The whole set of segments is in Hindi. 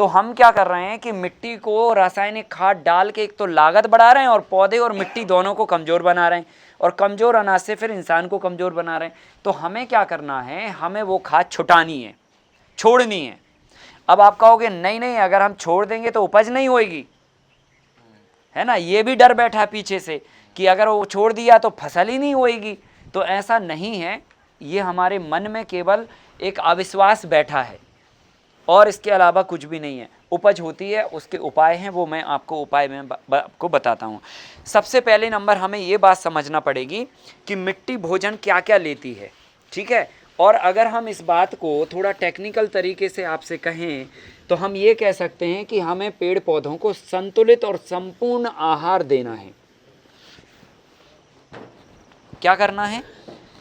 तो हम क्या कर रहे हैं कि मिट्टी को रासायनिक खाद डाल के एक तो लागत बढ़ा रहे हैं और पौधे और मिट्टी दोनों को कमज़ोर बना रहे हैं, और कमज़ोर अनाज से फिर इंसान को कमज़ोर बना रहे हैं। तो हमें क्या करना है, हमें वो खाद छुटानी है, छोड़नी है। अब आप कहोगे नहीं नहीं, अगर हम छोड़ देंगे तो उपज नहीं होगी, है ना, ये भी डर बैठा पीछे से कि अगर वो छोड़ दिया तो फसल ही नहीं होगी। तो ऐसा नहीं है, ये हमारे मन में केवल एक अविश्वास बैठा है और इसके अलावा कुछ भी नहीं है। उपज होती है, उसके उपाय हैं, वो मैं आपको उपाय में आपको बताता हूँ। सबसे पहले नंबर हमें ये बात समझना पड़ेगी कि मिट्टी भोजन क्या क्या लेती है, ठीक है। और अगर हम इस बात को थोड़ा टेक्निकल तरीके से आपसे कहें तो हम ये कह सकते हैं कि हमें पेड़ पौधों को संतुलित और संपूर्ण आहार देना है। क्या करना है?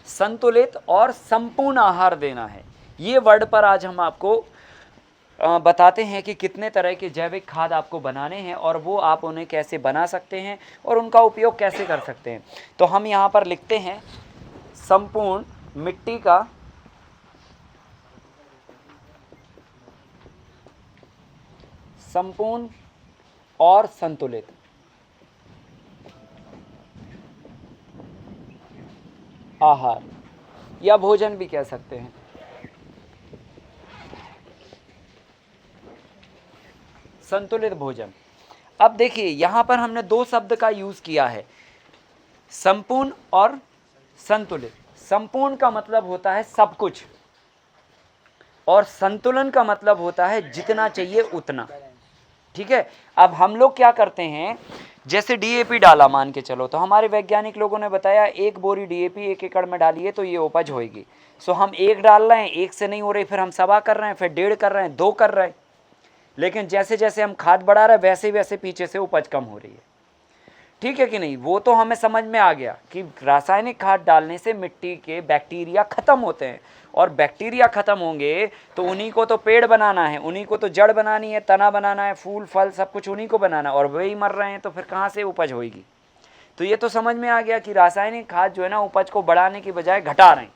संतुलित और संपूर्ण आहार देना है। ये वर्ड पर आज हम आपको बताते हैं कि कितने तरह के जैविक खाद आपको बनाने हैं और वो आप उन्हें कैसे बना सकते हैं और उनका उपयोग कैसे कर सकते हैं। तो हम यहाँ पर लिखते हैं संपूर्ण मिट्टी का संपूर्ण और संतुलित आहार या भोजन भी कह सकते हैं। संतुलित भोजन। अब देखिए यहां पर हमने दो शब्द का यूज किया है, संपूर्ण और संतुलित। संपूर्ण का मतलब होता है सब कुछ और संतुलन का मतलब होता है जितना चाहिए उतना, ठीक है। अब हम लोग क्या करते हैं, जैसे डीएपी डाला मान के चलो, तो हमारे वैज्ञानिक लोगों ने बताया 1 बोरी डीएपी 1 एकड़ में डालिए तो ये उपज होगी। सो हम 1 डाल रहे हैं, 1 से नहीं हो रही, फिर हम 1.25 कर रहे हैं, फिर 1.5 कर रहे हैं, 2 कर रहे हैं। लेकिन जैसे जैसे हम खाद बढ़ा रहे हैं वैसे वैसे पीछे से उपज कम हो रही है, ठीक है कि नहीं। वो तो हमें समझ में आ गया कि रासायनिक खाद डालने से मिट्टी के बैक्टीरिया खत्म होते हैं और बैक्टीरिया खत्म होंगे तो उन्हीं को तो पेड़ बनाना है, उन्हीं को तो जड़ बनानी है, तना बनाना है, फूल फल सब कुछ उन्हीं को बनाना है, और वही मर रहे हैं तो फिर कहाँ से उपज होगी। तो ये तो समझ में आ गया कि रासायनिक खाद जो है ना उपज को बढ़ाने की बजाय घटा रहे हैं,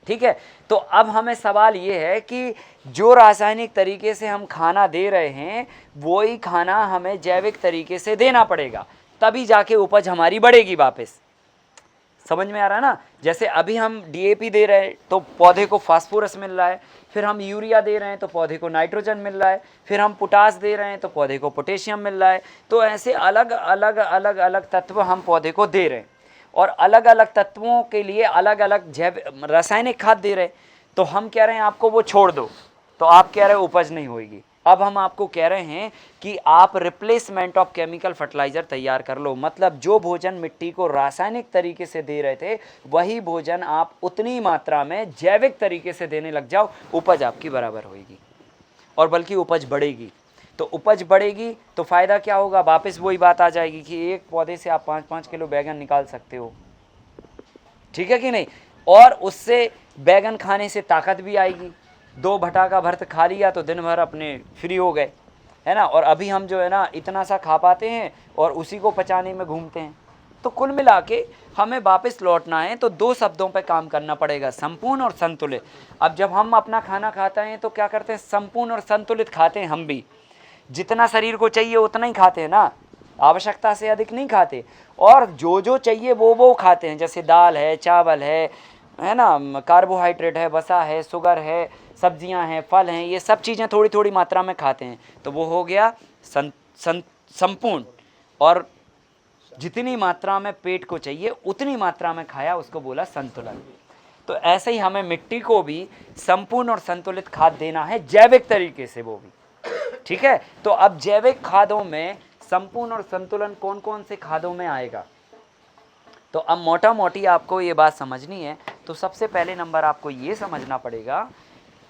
ठीक है। तो अब हमें सवाल ये है कि जो रासायनिक तरीके से हम खाना दे रहे हैं वही खाना हमें जैविक तरीके से देना पड़ेगा, तभी जाके उपज हमारी बढ़ेगी वापस। समझ में आ रहा है ना। जैसे अभी हम डीएपी दे रहे हैं तो पौधे को फास्फोरस मिल रहा है, फिर हम यूरिया दे रहे हैं तो पौधे को नाइट्रोजन मिल रहा है, फिर हम पोटास दे रहे हैं तो पौधे को पोटेशियम मिल रहा है। तो ऐसे अलग अलग अलग अलग तत्व हम पौधे को दे रहे हैं और अलग अलग तत्वों के लिए अलग अलग जैव रासायनिक खाद दे रहे हैं। तो हम कह रहे हैं आपको वो छोड़ दो, तो आप कह रहे हो उपज नहीं होगी। अब हम आपको कह रहे हैं कि आप रिप्लेसमेंट ऑफ केमिकल फर्टिलाइजर तैयार कर लो, मतलब जो भोजन मिट्टी को रासायनिक तरीके से दे रहे थे वही भोजन आप उतनी मात्रा में जैविक तरीके से देने लग जाओ, उपज आपकी बराबर होगी और बल्कि उपज बढ़ेगी। तो उपज बढ़ेगी तो फायदा क्या होगा, वापस वही बात आ जाएगी कि एक पौधे से आप 5-5 किलो बैगन निकाल सकते हो, ठीक है कि नहीं। और उससे बैगन खाने से ताकत भी आएगी। 2 भटा का भर्त खा लिया तो दिन भर अपने फ्री हो गए, है ना। और अभी हम जो है ना इतना सा खा पाते हैं और उसी को पचाने में घूमते हैं। तो कुल मिला के हमें वापस लौटना है तो 2 शब्दों पे काम करना पड़ेगा, संपूर्ण और संतुलित। अब जब हम अपना खाना खाते हैं तो क्या करते हैं, संपूर्ण और संतुलित खाते हैं। हम भी जितना शरीर को चाहिए उतना ही खाते हैं ना, आवश्यकता से अधिक नहीं खाते। और जो जो चाहिए वो खाते हैं, जैसे दाल है, चावल है ना, कार्बोहाइड्रेट है, वसा है, शुगर है, सब्जियां हैं, फल हैं, ये सब चीज़ें थोड़ी थोड़ी मात्रा में खाते हैं। तो वो हो गया संपूर्ण। और जितनी मात्रा में पेट को चाहिए उतनी मात्रा में खाया, उसको बोला संतुलन। तो ऐसे ही हमें मिट्टी को भी संपूर्ण और संतुलित खाद देना है, जैविक तरीके से वो भी, ठीक है। तो अब जैविक खादों में संपूर्ण और संतुलन कौन कौन से खादों में आएगा, तो अब मोटा मोटी आपको ये बात समझनी है। तो सबसे पहले नंबर आपको ये समझना पड़ेगा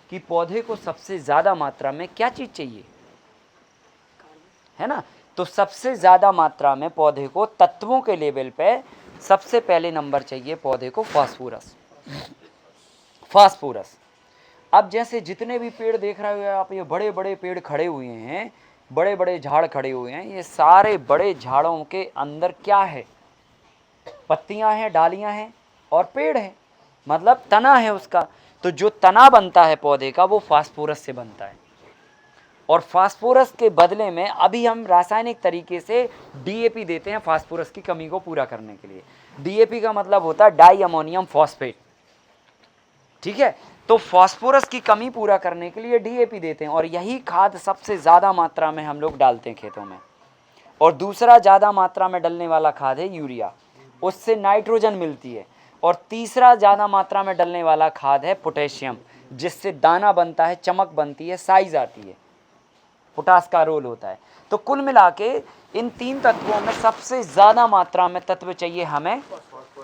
कि पौधे को सबसे ज़्यादा मात्रा में क्या चीज़ चाहिए, है ना। तो सबसे ज़्यादा मात्रा में पौधे को तत्वों के लेवल पे सबसे पहले नंबर चाहिए पौधे को फास्फोरस। फास्फोरस। अब जैसे जितने भी पेड़ देख रहे हो आप, ये बड़े बड़े पेड़ खड़े हुए हैं, बड़े बड़े झाड़ खड़े हुए हैं, ये सारे बड़े झाड़ों के अंदर क्या है, पत्तियां हैं, डालियां हैं और पेड़ है, मतलब तना है उसका। तो जो तना बनता है पौधे का वो फास्फोरस से बनता है। और फास्फोरस के बदले में अभी हम रासायनिक तरीके से डीएपी देते हैं फास्फोरस की कमी को पूरा करने के लिए। डीएपी का मतलब होता है डाई अमोनियम फॉस्फेट, ठीक है। तो फास्फोरस की कमी पूरा करने के लिए डीएपी देते हैं और यही खाद सबसे ज़्यादा मात्रा में हम लोग डालते हैं खेतों में। और दूसरा ज़्यादा मात्रा में डलने वाला खाद है यूरिया, उससे नाइट्रोजन मिलती है। और तीसरा ज़्यादा मात्रा में डलने वाला खाद है पोटेशियम, जिससे दाना बनता है, चमक बनती है, साइज आती है, पोटास का रोल होता है। तो कुल मिला के इन तीन तत्वों में सबसे ज़्यादा मात्रा में तत्व चाहिए हमें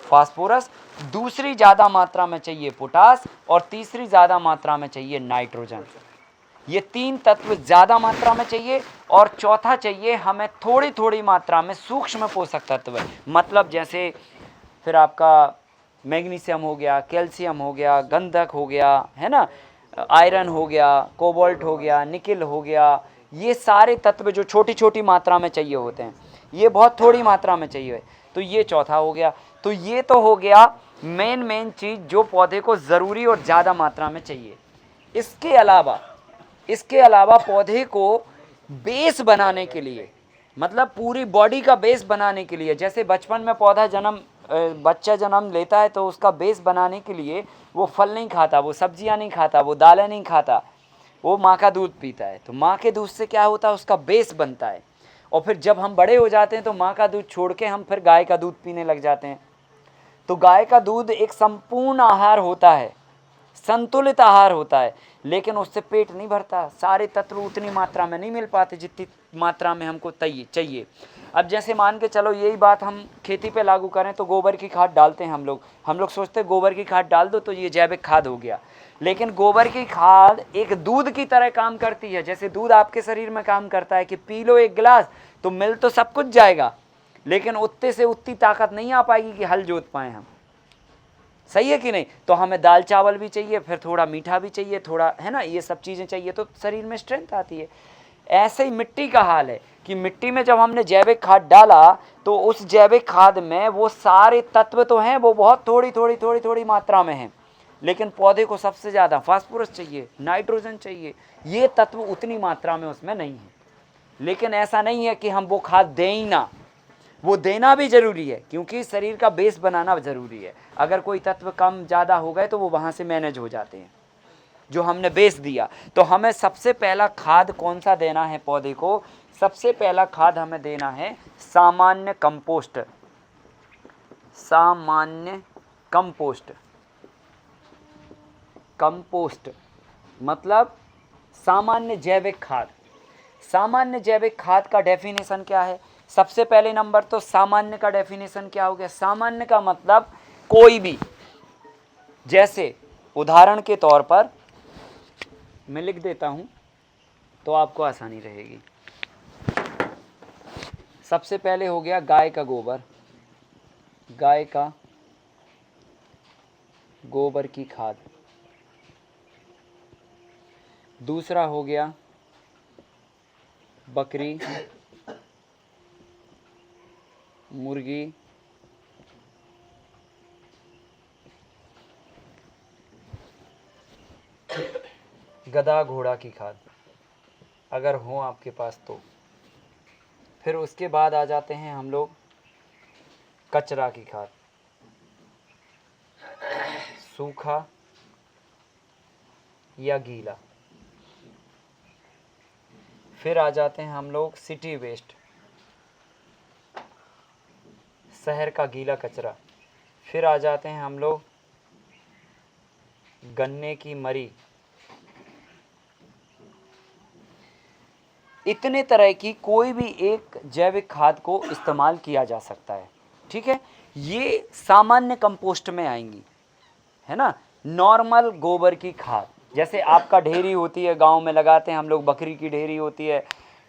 फास्फोरस, दूसरी ज़्यादा मात्रा में चाहिए पोटास और तीसरी ज़्यादा मात्रा में चाहिए नाइट्रोजन। ये तीन तत्व ज़्यादा मात्रा में चाहिए और चौथा चाहिए हमें थोड़ी थोड़ी मात्रा में सूक्ष्म पोषक तत्व, मतलब जैसे फिर आपका मैग्नीशियम हो गया, कैल्शियम हो गया, गंधक हो गया, है ना, आयरन हो गया, कोबाल्ट हो गया, निकिल हो गया। ये सारे तत्व जो छोटी छोटी मात्रा में चाहिए होते हैं, ये बहुत थोड़ी मात्रा में चाहिए, तो ये चौथा हो गया। तो ये तो हो गया मेन चीज़ जो पौधे को ज़रूरी और ज़्यादा मात्रा में चाहिए। इसके अलावा पौधे को बेस बनाने के लिए, मतलब पूरी बॉडी का बेस बनाने के लिए, जैसे बचपन में बच्चा जन्म लेता है तो उसका बेस बनाने के लिए वो फल नहीं खाता, वो सब्जियां नहीं खाता, वो दालें नहीं खाता, वो माँ का दूध पीता है। तो माँ के दूध से क्या होता है, उसका बेस बनता है। और फिर जब हम बड़े हो जाते हैं तो माँ का दूध छोड़ के हम फिर गाय का दूध पीने लग जाते हैं। तो गाय का दूध एक संपूर्ण आहार होता है, संतुलित आहार होता है, लेकिन उससे पेट नहीं भरता, सारे तत्व उतनी मात्रा में नहीं मिल पाते जितनी मात्रा में हमको चाहिए। अब जैसे मान के चलो यही बात हम खेती पे लागू करें तो गोबर की खाद डालते हैं हम लोग सोचते हैं गोबर की खाद डाल दो तो ये जैविक खाद हो गया, लेकिन गोबर की खाद एक दूध की तरह काम करती है। जैसे दूध आपके शरीर में काम करता है कि पी लो एक गिलास तो मिल तो सब कुछ जाएगा, लेकिन उतने से उतनी ताकत नहीं आ पाएगी कि हल जोत पाएँ हम, सही है कि नहीं। तो हमें दाल चावल भी चाहिए, फिर थोड़ा मीठा भी चाहिए, थोड़ा, है ना, ये सब चीज़ें चाहिए तो शरीर में स्ट्रेंथ आती है। ऐसे ही मिट्टी का हाल है कि मिट्टी में जब हमने जैविक खाद डाला तो उस जैविक खाद में वो सारे तत्व तो हैं, वो बहुत थोड़ी मात्रा में हैं, लेकिन पौधे को सबसे ज़्यादा फास्फोरस चाहिए, नाइट्रोजन चाहिए, ये तत्व उतनी मात्रा में उसमें नहीं है। लेकिन ऐसा नहीं है कि हम वो खाद दें ही ना, वो देना भी ज़रूरी है, क्योंकि शरीर का बेस बनाना ज़रूरी है। अगर कोई तत्व कम ज़्यादा हो गए तो वो वहाँ से मैनेज हो जाते हैं जो हमने बेस दिया। तो हमें सबसे पहला खाद कौन सा देना है पौधे को, सबसे पहला खाद हमें देना है सामान्य कंपोस्ट। सामान्य कंपोस्ट मतलब सामान्य जैविक खाद। सामान्य जैविक खाद का डेफिनेशन क्या है, सबसे पहले नंबर तो सामान्य का डेफिनेशन क्या हो गया। सामान्य का मतलब कोई भी, जैसे उदाहरण के तौर पर मैं लिख देता हूं तो आपको आसानी रहेगी। सबसे पहले हो गया गाय का गोबर, गाय का गोबर की खाद। दूसरा हो गया बकरी, मुर्गी, गधा घोड़ा की खाद, अगर हो आपके पास तो। फिर उसके बाद आ जाते हैं हम लोग कचरा की खाद, सूखा या गीला। फिर आ जाते हैं हम लोग सिटी वेस्ट, शहर का गीला कचरा। फिर आ जाते हैं हम लोग गन्ने की मरी। इतने तरह की कोई भी एक जैविक खाद को इस्तेमाल किया जा सकता है, ठीक है। ये सामान्य कंपोस्ट में आएंगी, है ना। नॉर्मल गोबर की खाद, जैसे आपका ढेरी होती है, गांव में लगाते हैं हम लोग, बकरी की ढेरी होती है,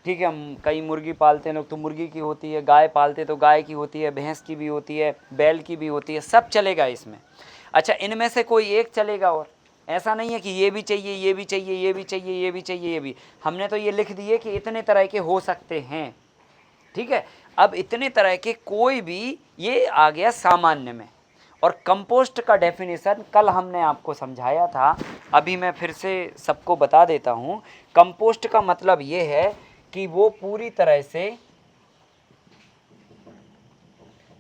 ठीक है। हम कई मुर्गी पालते हैं लोग तो मुर्गी की होती है, गाय पालते तो गाय की होती है, भैंस की भी होती है, बैल की भी होती है, सब चलेगा इसमें। अच्छा, इनमें से कोई एक चलेगा, और ऐसा नहीं है कि ये भी चाहिए, ये भी चाहिए, ये भी चाहिए, ये भी चाहिए, ये भी। हमने तो ये लिख दिए कि इतने तरह के हो सकते हैं, ठीक है। अब इतने तरह के कोई भी, ये आ गया सामान्य में। और कंपोस्ट का डेफिनेशन कल हमने आपको समझाया था अभी मैं फिर से सबको बता देता हूँ। कंपोस्ट का मतलब ये है कि वो पूरी तरह से,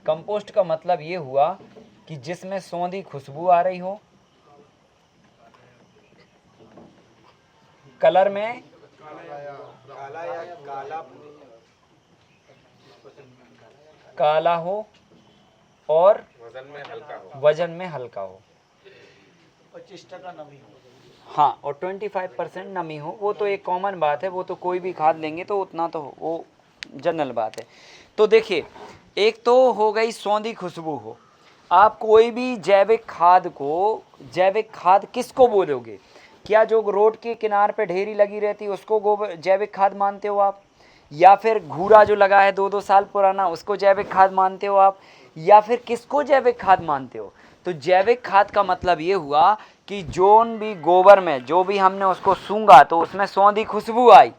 कंपोस्ट का मतलब ये हुआ कि जिसमें सौंधी खुशबू आ रही हो, कलर में काला हो और वजन में हल्का हो, 25% नमी हो। हाँ, और 25% नमी हो। वो तो एक कॉमन बात है, वो तो कोई भी खाद लेंगे तो उतना तो वो जनरल बात है। तो देखिए, एक तो हो गई सौंधी खुशबू हो। आप कोई भी जैविक खाद को, जैविक खाद किसको बोलोगे? क्या जो रोड के किनार पे ढेरी लगी रहती है उसको गोबर जैविक खाद मानते हो आप? या फिर घूरा जो लगा है 2-2 साल पुराना उसको जैविक खाद मानते हो आप? या फिर किसको जैविक खाद मानते हो? तो जैविक खाद का मतलब ये हुआ कि जोन भी गोबर में जो भी हमने उसको सूंघा तो उसमें सौंधी खुशबू आई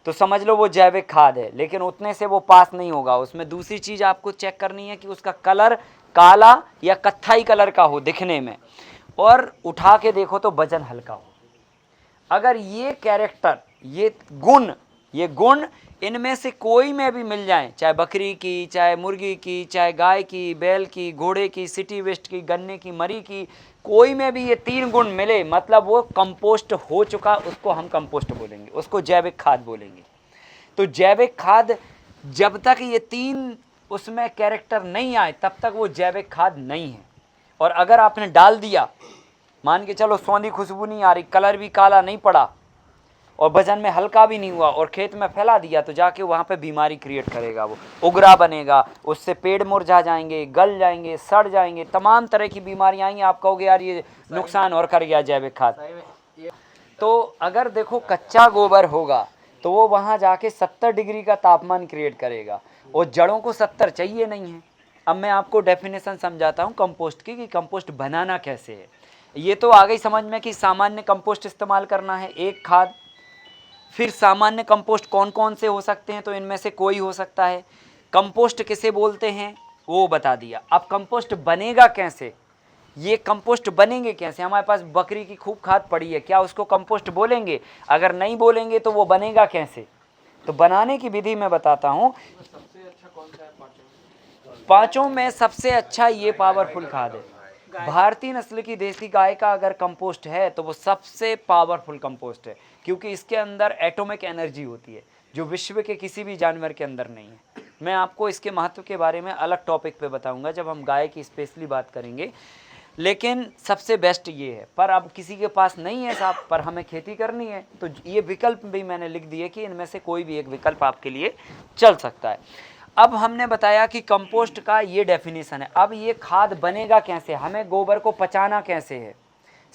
तो समझ लो वो जैविक खाद है, लेकिन उतने से वो पास नहीं होगा। उसमें दूसरी चीज आपको चेक करनी है कि उसका कलर काला या कत्थई कलर का हो दिखने में, और उठा के देखो तो वजन हल्का हो। अगर ये कैरेक्टर, ये गुण इनमें से कोई में भी मिल जाए, चाहे बकरी की, चाहे मुर्गी की, चाहे गाय की, बैल की, घोड़े की, सिटी वेस्ट की, गन्ने की, मरी की, कोई में भी ये 3 गुण मिले, मतलब वो कंपोस्ट हो चुका, उसको हम कंपोस्ट बोलेंगे, उसको जैविक खाद बोलेंगे। तो जैविक खाद जब तक ये 3 उसमें कैरेक्टर नहीं आए तब तक वो जैविक खाद नहीं है। और अगर आपने डाल दिया, मान के चलो सौंधी खुशबू नहीं आ रही, कलर भी काला नहीं पड़ा और वजन में हल्का भी नहीं हुआ, और खेत में फैला दिया, तो जाके वहाँ पे बीमारी क्रिएट करेगा, वो उगरा बनेगा, उससे पेड़ मुरझा जाएंगे, गल जाएंगे, सड़ जाएंगे, तमाम तरह की बीमारियाँ आएंगी। आप कहोगे यार ये नुकसान और कर गया जैविक खाद। तो अगर देखो कच्चा गोबर होगा तो वो वहाँ जाके 70 डिग्री का तापमान क्रिएट करेगा, और जड़ों को 70 चाहिए नहीं है। अब मैं आपको डेफिनेशन समझाता हूँ कंपोस्ट की, कि कंपोस्ट बनाना कैसे है। ये तो आ गई समझ में कि सामान्य कंपोस्ट इस्तेमाल करना है, एक खाद। फिर सामान्य कंपोस्ट कौन कौन से हो सकते हैं, तो इनमें से कोई हो सकता है। कंपोस्ट किसे बोलते हैं वो बता दिया। अब कंपोस्ट बनेगा कैसे, ये कंपोस्ट बनेंगे कैसे? हमारे पास बकरी की खूब खाद पड़ी है, क्या उसको कंपोस्ट बोलेंगे? अगर नहीं बोलेंगे तो वो बनेगा कैसे? तो बनाने की विधि मैं बताता हूँ। सबसे अच्छा कौन सा है पांचों में सबसे अच्छा ये पावरफुल खाद है। भारतीय नस्ल की देसी गाय का अगर कंपोस्ट है तो वो सबसे पावरफुल कंपोस्ट है, क्योंकि इसके अंदर एटॉमिक एनर्जी होती है जो विश्व के किसी भी जानवर के अंदर नहीं है। मैं आपको इसके महत्व के बारे में अलग टॉपिक पे बताऊंगा जब हम गाय की स्पेशली बात करेंगे, लेकिन सबसे बेस्ट ये है। पर अब किसी के पास नहीं है साहब, पर हमें खेती करनी है, तो ये विकल्प भी मैंने लिख दिए कि इनमें से कोई भी एक विकल्प आपके लिए चल सकता है। अब हमने बताया कि कंपोस्ट का ये डेफिनेशन है। अब ये खाद बनेगा कैसे, हमें गोबर को पचाना कैसे है,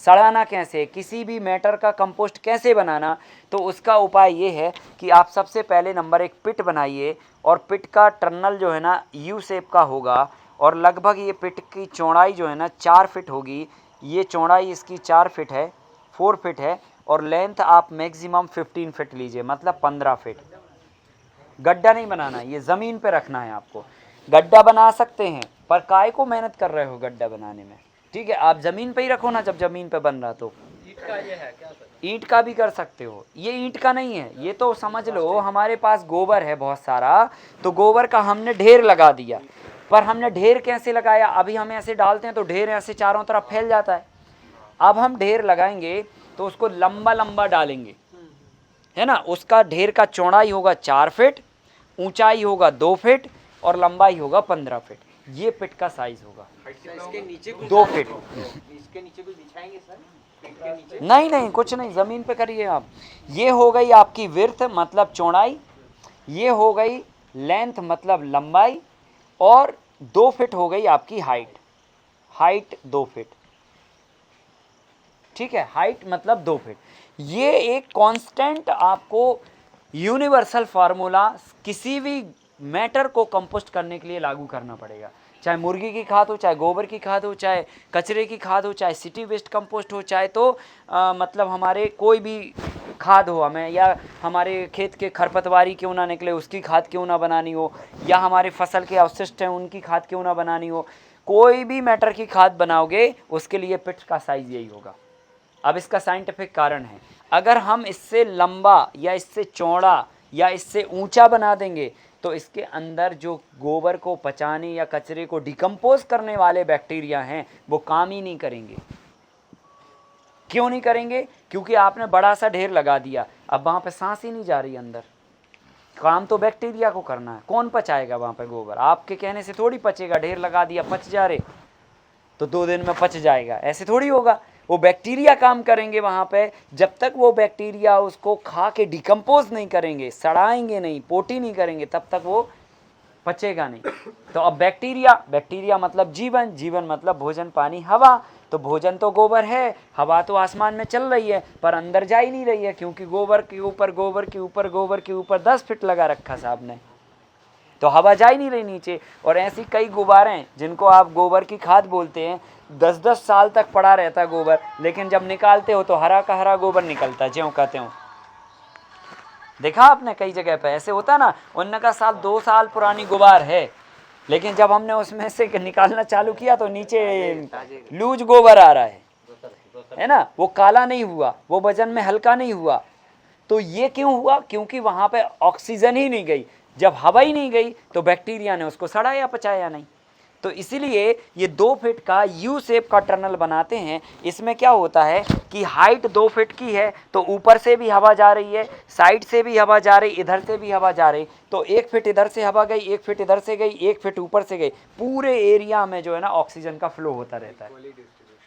सड़ाना कैसे है, किसी भी मैटर का कंपोस्ट कैसे बनाना, तो उसका उपाय ये है कि आप सबसे पहले नंबर 1 पिट बनाइए, और पिट का टर्नल जो है ना यू शेप का होगा, और लगभग ये पिट की चौड़ाई जो है ना 4 फीट होगी। ये चौड़ाई इसकी 4 फीट है, 4 फीट है, और लेंथ आप मैक्सिमम 15 फीट लीजिए, मतलब 15 फीट। गड्ढा नहीं बनाना, ये ज़मीन पे रखना है आपको। गड्ढा बना सकते हैं, पर काय को मेहनत कर रहे हो गड्ढा बनाने में, ठीक है? आप ज़मीन पे ही रखो ना, जब ज़मीन पे बन रहा तो। ईंट का ये है क्या सर? ईंट का भी कर सकते हो, ये ईंट का नहीं है, ये तो समझ लो हमारे पास गोबर है बहुत सारा, तो गोबर का हमने ढेर लगा दिया। पर हमने ढेर कैसे लगाया, अभी हम ऐसे डालते हैं तो ढेर ऐसे चारों तरफ फैल जाता है। अब हम ढेर लगाएंगे तो उसको लंबा लंबा डालेंगे, है ना? उसका ढेर का चौड़ाई होगा 4 फीट, ऊंचाई होगा 2 फीट, और लंबाई होगा 15 फीट। ये पिट का साइज होगा। इसके नीचे 2 फीट। इसके नीचे कुछ बिछाएंगे सर? पेट के नीचे? नहीं नहीं, कुछ नहीं, ज़मीन पे करिए आप। ये हो गई आपकी विड्थ मतलब चौड़ाई, ये हो गई लेंथ मतलब लंबाई, और 2 फीट हो गई आपकी हाइट 2 फीट, ठीक है? हाइट मतलब 2 फीट। ये एक कांस्टेंट आपको यूनिवर्सल फार्मूला किसी भी मैटर को कंपोस्ट करने के लिए लागू करना पड़ेगा, चाहे मुर्गी की खाद हो, चाहे गोबर की खाद हो, चाहे कचरे की खाद हो, चाहे सिटी वेस्ट कंपोस्ट हो, चाहे तो मतलब हमारे कोई भी खाद हो हमें, या हमारे खेत के खरपतवारी क्यों ना निकले उसकी खाद क्यों ना बनानी हो, या हमारे फसल के अवशिष्ट हैं उनकी खाद क्यों ना बनानी हो, कोई भी मैटर की खाद बनाओगे उसके लिए पिट का साइज यही होगा। अब इसका साइंटिफिक कारण है, अगर हम इससे लंबा या इससे चौड़ा या इससे ऊंचा बना देंगे तो इसके अंदर जो गोबर को पचाने या कचरे को डिकम्पोज करने वाले बैक्टीरिया हैं वो काम ही नहीं करेंगे। क्यों नहीं करेंगे? क्योंकि आपने बड़ा सा ढेर लगा दिया, अब वहाँ पे सांस ही नहीं जा रही अंदर। काम तो बैक्टीरिया को करना है, कौन पचाएगा वहाँ पे गोबर? आपके कहने से थोड़ी पचेगा, ढेर लगा दिया पच जा रहे तो 2 दिन में पच जाएगा, ऐसे थोड़ी होगा। वो बैक्टीरिया काम करेंगे वहाँ पे, जब तक वो बैक्टीरिया उसको खा के डिकम्पोज नहीं करेंगे, सड़ाएंगे नहीं, पोटी नहीं करेंगे, तब तक वो पचेगा नहीं। तो अब बैक्टीरिया मतलब जीवन, जीवन मतलब भोजन पानी हवा, तो भोजन तो गोबर है, हवा तो आसमान में चल रही है पर अंदर जा ही नहीं रही है, क्योंकि गोबर के ऊपर गोबर के ऊपर गोबर के ऊपर 10 फीट लगा रखा साहब ने, तो हवा जा ही नहीं रही नीचे। और ऐसी कई गुब्बारें जिनको आप गोबर की खाद बोलते हैं, 10-10 साल तक पड़ा रहता है गोबर, लेकिन जब निकालते हो तो हरा का हरा गोबर निकलता है, ज्यों का त्यों। देखा आपने कई जगह पे ऐसे होता ना, उनने कहा साल 2 साल पुरानी गुबार है, लेकिन जब हमने उसमें से निकालना चालू किया तो नीचे लूज गोबर आ रहा है ना, वो काला नहीं हुआ, वो वजन में हल्का नहीं हुआ। तो ये क्यों हुआ? क्योंकि वहां पे ऑक्सीजन ही नहीं गई। जब हवा ही नहीं गई तो बैक्टीरिया ने उसको सड़ाया पचाया नहीं। तो इसीलिए ये 2 फीट का यू शेप का टनल बनाते हैं। इसमें क्या होता है कि हाइट 2 फीट की है तो ऊपर से भी हवा जा रही है, साइड से भी हवा जा रही, इधर से भी हवा जा रही, तो 1 फीट इधर से हवा गई, 1 फीट इधर से गई, 1 फीट ऊपर से गई, पूरे एरिया में जो है ना ऑक्सीजन का फ्लो होता रहता है।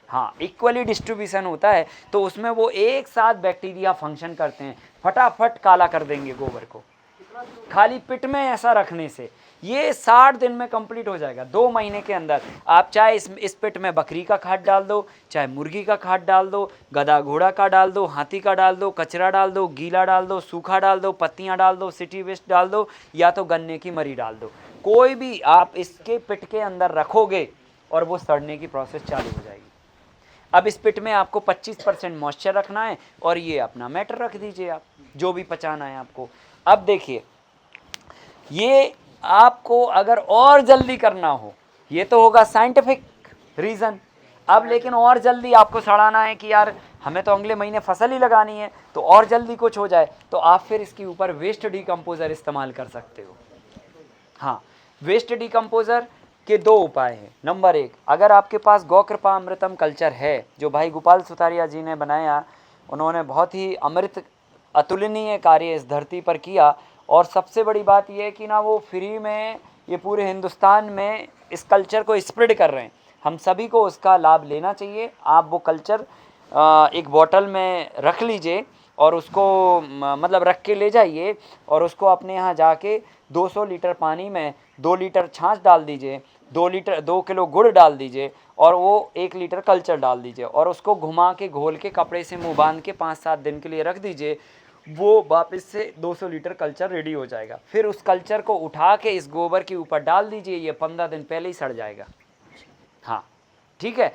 हाँ, इक्वली डिस्ट्रीब्यूशन होता है, तो उसमें वो एक साथ बैक्टीरिया फंक्शन करते हैं, फटाफट काला कर देंगे गोबर को, खाली पिट में ऐसा रखने से। ये 60 दिन में कंप्लीट हो जाएगा, 2 महीने के अंदर। आप चाहे इस पिट में बकरी का खाद डाल दो, चाहे मुर्गी का खाद डाल दो, गधा घोड़ा का डाल दो, हाथी का डाल दो, कचरा डाल दो, गीला डाल दो, सूखा डाल दो, पत्तियां डाल दो, सिटी वेस्ट डाल दो, या तो गन्ने की मरी डाल दो, कोई भी आप इसके पिट के अंदर रखोगे और वो सड़ने की प्रोसेस चालू हो जाएगी। अब इस पिट में आपको 25% मॉइस्चर रखना है और ये अपना मैटर रख दीजिए, आप जो भी पचाना है आपको। अब देखिए, ये आपको अगर और जल्दी करना हो, ये तो होगा साइंटिफिक रीज़न। अब लेकिन और जल्दी आपको सड़ाना है कि यार हमें तो अगले महीने फसल ही लगानी है, तो और जल्दी कुछ हो जाए, तो आप फिर इसके ऊपर वेस्ट डिकम्पोज़र इस्तेमाल कर सकते हो। हाँ, वेस्ट डिकम्पोज़र के 2 उपाय हैं। नंबर 1, अगर आपके पास गौ कृपा अमृतम कल्चर है, जो भाई गोपाल सुतारिया जी ने बनाया, उन्होंने बहुत ही अमृत अतुलनीय कार्य इस धरती पर किया। और सबसे बड़ी बात यह है कि ना वो फ्री में ये पूरे हिंदुस्तान में इस कल्चर को स्प्रेड कर रहे हैं, हम सभी को उसका लाभ लेना चाहिए। आप वो कल्चर एक बोतल में रख लीजिए और उसको मतलब रख के ले जाइए और उसको अपने यहाँ जाके 200 लीटर पानी में 2 लीटर छाछ डाल दीजिए, 2 किलो गुड़ डाल दीजिए और वो 1 लीटर कल्चर डाल दीजिए और उसको घुमा के घोल के कपड़े से मुंह बांध के 5-7 दिन के लिए रख दीजिए। वो वापस से 200 लीटर कल्चर रेडी हो जाएगा। फिर उस कल्चर को उठा के इस गोबर के ऊपर डाल दीजिए, ये 15 दिन पहले ही सड़ जाएगा। हाँ ठीक है,